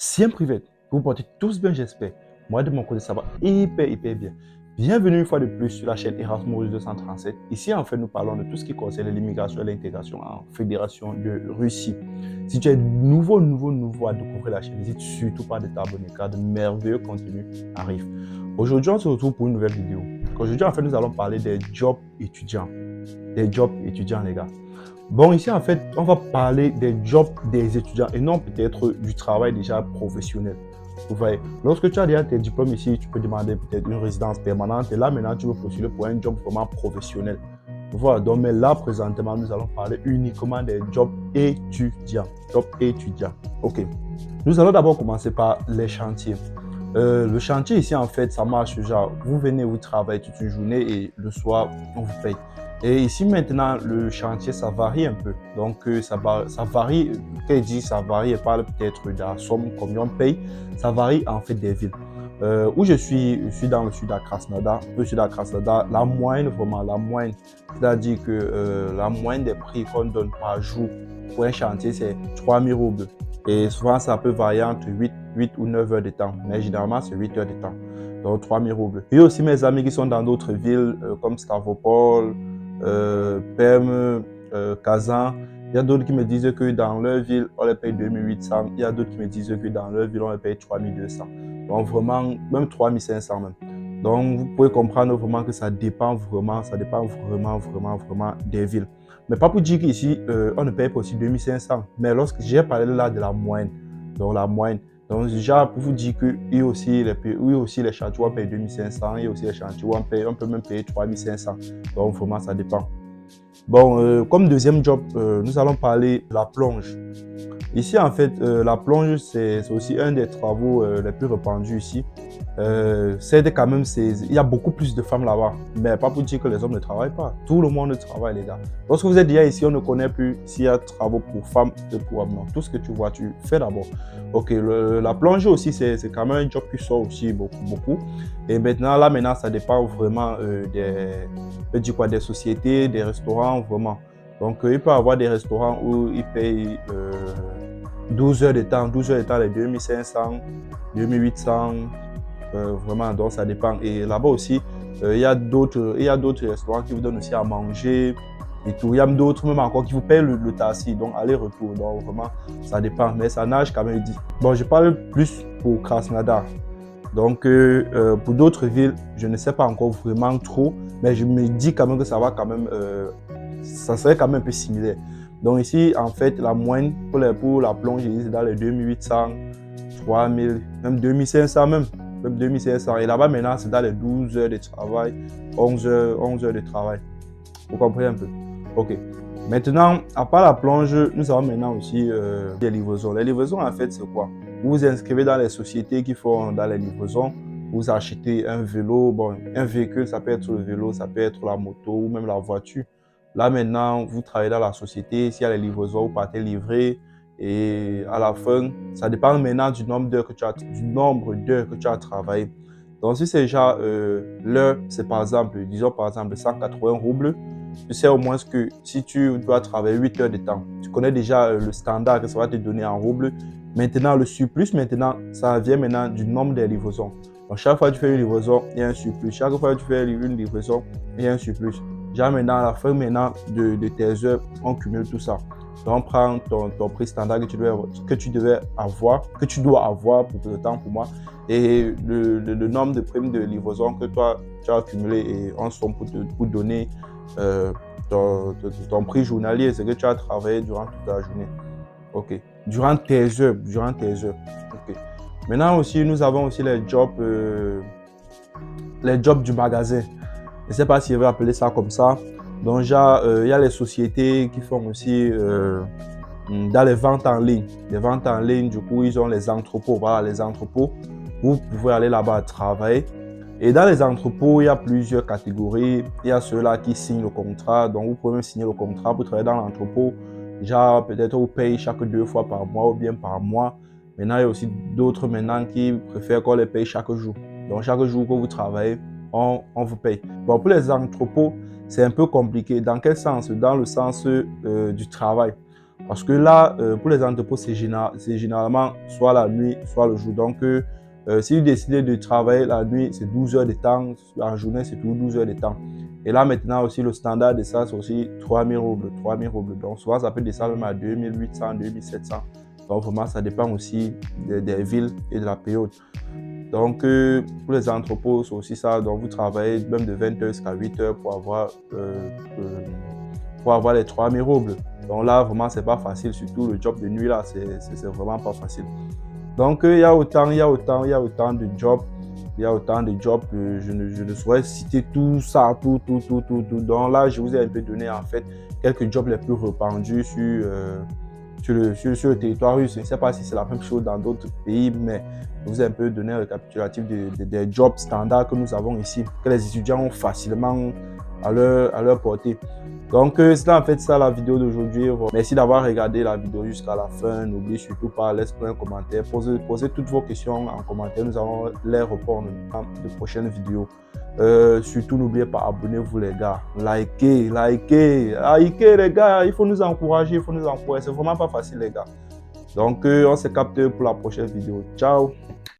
Sien Privé, vous portez tous bien, j'espère. Moi, de mon côté, ça va hyper bien. Bienvenue une fois de plus sur la chaîne Erasmus 237. Ici, en fait, nous parlons de tout ce qui concerne l'immigration et l'intégration en Fédération de Russie. Si tu es nouveau à découvrir la chaîne, n'hésite surtout pas de t'abonner car de merveilleux contenus arrivent. Aujourd'hui, on se retrouve pour une nouvelle vidéo. Aujourd'hui, en fait, nous allons parler des jobs étudiants. Des jobs étudiants, les gars. Bon, ici, en fait, on va parler des jobs des étudiants et non peut-être du travail déjà professionnel. Vous voyez, lorsque tu as déjà tes diplômes ici, tu peux demander peut-être une résidence permanente et là, maintenant, tu veux postuler pour un job vraiment professionnel. Voilà, donc, mais là, présentement, nous allons parler uniquement des jobs étudiants. Jobs étudiants. OK. Nous allons d'abord commencer par les chantiers. Le chantier ici, en fait, ça marche genre, vous venez, vous travaillez toute une journée et le soir, on vous paye. Et ici, maintenant, le chantier, ça varie un peu. Donc, ça varie, quand il dit ça varie, il parle peut-être de la somme, combien on paye. Ça varie en fait des villes. Où je suis dans le sud de Krasnodar. Le sud de Krasnodar, la moyenne, vraiment, la moyenne, c'est-à-dire que la moyenne des prix qu'on donne par jour pour un chantier, c'est 3000 roubles. Et souvent, ça peut varier entre 8 ou 9 heures de temps. Mais généralement, c'est 8 heures de temps. Donc, 3000 roubles. Il y a aussi mes amis qui sont dans d'autres villes comme Stavropol, Perm, Kazan. Il y a d'autres qui me disent que dans leur ville, on les paye 2800. Il y a d'autres qui me disent que dans leur ville, on les paye 3200. Donc, vraiment, même 3500 même. Donc, vous pouvez comprendre vraiment que ça dépend vraiment des villes. Mais pas pour dire qu'ici, on ne paye pas aussi 2500. Mais lorsque j'ai parlé là de la moyenne, donc la moyenne, donc déjà pour vous dire que aussi les chantiers on paye 2500, il y a aussi les chantiers on peut même payer 3500. Donc vraiment ça dépend. Bon, comme deuxième job, nous allons parler de la plonge. Ici, en fait, la plonge, c'est aussi un des travaux les plus répandus ici. C'est quand même, il y a beaucoup plus de femmes là-bas, mais pas pour dire que les hommes ne travaillent pas. Tout le monde travaille, les gars. Lorsque vous êtes déjà ici, on ne connaît plus s'il y a travaux pour femmes et pour hommes. Non, tout ce que tu vois, tu fais d'abord. Ok, la plongée aussi, c'est quand même un job qui sort aussi beaucoup. Et maintenant, ça dépend vraiment des sociétés, des restaurants, vraiment. Donc, il peut y avoir des restaurants où ils payent 12 heures de temps, les 2500, 2800, vraiment, donc ça dépend. Et là-bas aussi, il y a d'autres restaurants qui vous donnent aussi à manger et tout. Il y a d'autres même encore qui vous payent le taxi, donc aller-retour. Donc vraiment, ça dépend, mais ça nage quand même. Bon, je parle plus pour Krasnodar. Donc, pour d'autres villes, je ne sais pas encore vraiment trop, mais je me dis quand même que ça va quand même, ça serait quand même un peu similaire. Donc ici, en fait, la moyenne pour la plonge, c'est dans les 2800, 3000, même 2500 même 2500. Et là-bas, maintenant, c'est dans les 12 heures de travail, 11 heures de travail. Vous comprenez un peu? OK. Maintenant, à part la plonge, nous avons maintenant aussi des livraisons. Les livraisons, en fait, c'est quoi? Vous vous inscrivez dans les sociétés qui font dans les livraisons. Vous achetez un vélo. Bon, un véhicule, ça peut être le vélo, ça peut être la moto ou même la voiture. Là, maintenant, vous travaillez dans la société. S'il y a les livraisons, vous partez livrer. Et à la fin, ça dépend maintenant du nombre d'heures que tu as travaillé. Donc, si c'est déjà l'heure, c'est disons par exemple 180 roubles. Tu sais au moins que si tu dois travailler 8 heures de temps, tu connais déjà le standard que ça va te donner en roubles. Maintenant, le surplus, ça vient maintenant du nombre des livraisons. Donc, chaque fois que tu fais une livraison, il y a un surplus. Chaque fois que tu fais une livraison, il y a un surplus. Déjà maintenant, à la fin de tes heures, on cumule tout ça. Donc, on prend ton prix standard que tu dois avoir pour le temps pour moi et le nombre de primes de livraison que toi, tu as accumulé et en somme pour donner ton prix journalier, c'est que tu as travaillé durant toute la journée. OK. Durant tes heures. OK. Maintenant aussi, nous avons aussi les jobs du magasin. Je ne sais pas si je vais appeler ça comme ça. Donc, il y a les sociétés qui font aussi dans les ventes en ligne. Les ventes en ligne, du coup, ils ont les entrepôts. Voilà, les entrepôts. Vous pouvez aller là-bas travailler. Et dans les entrepôts, il y a plusieurs catégories. Il y a ceux-là qui signent le contrat. Donc, vous pouvez même signer le contrat pour travailler dans l'entrepôt. Déjà, peut-être vous payez chaque 2 fois par mois ou bien par mois. Maintenant, il y a aussi d'autres maintenant qui préfèrent qu'on les paye chaque jour. Donc, chaque jour que vous travaillez, on vous paye. Bon, pour les entrepôts, c'est un peu compliqué. Dans quel sens? Dans le sens du travail. Parce que là, pour les entrepôts, c'est généralement soit la nuit, soit le jour. Donc, si vous décidez de travailler la nuit, c'est 12 heures de temps. En journée, c'est toujours 12 heures de temps. Et là, maintenant aussi, le standard de ça, c'est aussi 3000 roubles. 3000 roubles. Donc, souvent, ça peut descendre même à 2800, 2700. Donc, vraiment, ça dépend aussi des villes et de la période. Donc, pour les entrepôts, c'est aussi ça. Donc, vous travaillez même de 20h jusqu'à 8h pour avoir les 3000 roubles. Donc là, vraiment, c'est pas facile. Surtout le job de nuit, là, c'est vraiment pas facile. Donc, il y a autant de jobs. Il y a autant de jobs. Je ne saurais citer tout ça, tout. Donc là, je vous ai un peu donné, en fait, quelques jobs les plus répandus sur le territoire russe. Je ne sais pas si c'est la même chose dans d'autres pays, mais je vous ai un peu donné un récapitulatif des jobs standards que nous avons ici, que les étudiants ont facilement à leur portée. Donc, c'est en fait ça la vidéo d'aujourd'hui. Merci d'avoir regardé la vidéo jusqu'à la fin. N'oubliez surtout pas, laissez-moi un commentaire. Posez toutes vos questions en commentaire. Nous allons les répondre dans de prochaines vidéos. Surtout, n'oubliez pas, abonnez-vous les gars. Likez les gars. Il faut nous encourager, C'est vraiment pas facile les gars. Donc, on se capte pour la prochaine vidéo. Ciao.